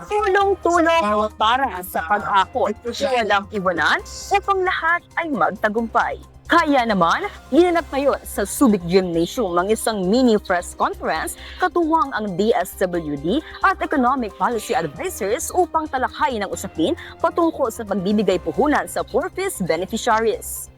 Tulong-tulong para sa pag-akot. Walang iwanan upang lahat ay magtagumpay. Kaya naman, ginanap ngayon sa Subic Gymnasium ang isang mini press conference katuwang ang DSWD at Economic Policy Advisors upang talakayin ang usapin patungkol sa pagbibigay puhunan sa PORFIS beneficiaries.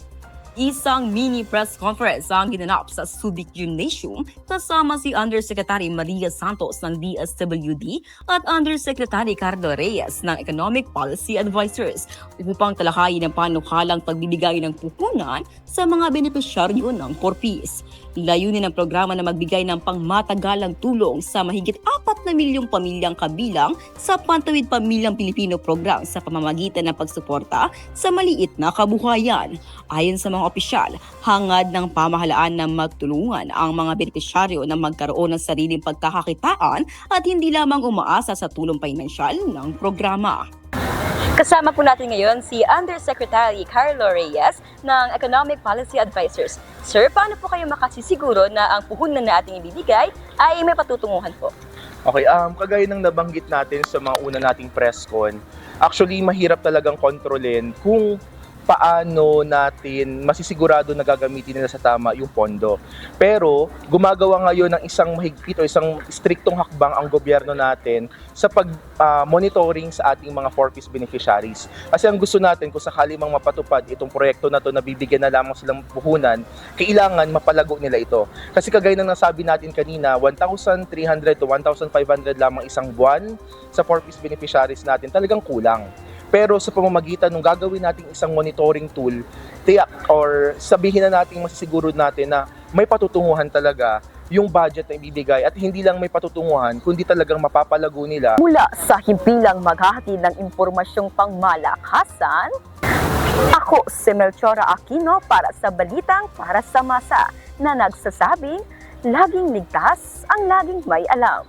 Isang mini press conference ang ginanap sa Subic Gymnasium kasama si Undersecretary Maria Santos ng DSWD at Undersecretary Carlo Reyes ng Economic Policy Advisors upang talakayin ang panukalang pagbibigay ng puhunan sa mga benepisyaryo ng PORFIS. Layunin ng programa na magbigay ng pangmatagalang tulong sa mahigit 4 na milyong pamilyang kabilang sa Pantawid Pamilyang Pilipino program sa pamamagitan ng pagsuporta sa maliit na kabuhayan. Ayon sa mga opisyal, hangad ng pamahalaan na magtulungan ang mga benepisyaryo na magkaroon ng sariling pagkakakitaan at hindi lamang umaasa sa tulong pinansyal ng programa. Kasama po natin ngayon si Undersecretary Carlo Reyes ng Economic Policy Advisors. Sir, paano po kayo makasisiguro na ang puhunan na ating ibibigay ay may patutunguhan po? Okay, kagaya ng nabanggit natin sa mga una nating press con, actually mahirap talagang kontrolin kung paano natin masisigurado na gagamitin nila sa tama yung pondo. Pero gumagawa ngayon ng isang mahigpit o isang striktong hakbang ang gobyerno natin sa pag-monitoring sa ating mga PORFIS beneficiaries. Kasi ang gusto natin kung sakali mang mapatupad itong proyekto na to na bibigyan na lamang silang puhunan, kailangan mapalago nila ito. Kasi kagaya ng nasabi natin kanina, 1,300 to 1,500 lamang isang buwan sa PORFIS beneficiaries natin, talagang kulang. Pero sa pamamagitan ng gagawin nating isang monitoring tool, tiyak or sabihin na natin masisiguro natin na may patutunguhan talaga yung budget na ibibigay at hindi lang may patutunguhan kundi talagang mapapalago nila. Mula sa himpilang maghahatid ng impormasyong pangmalakasan, ako si Melchora Aquino para sa Balitang para sa Masa na nagsasabing laging ligtas ang laging may alam.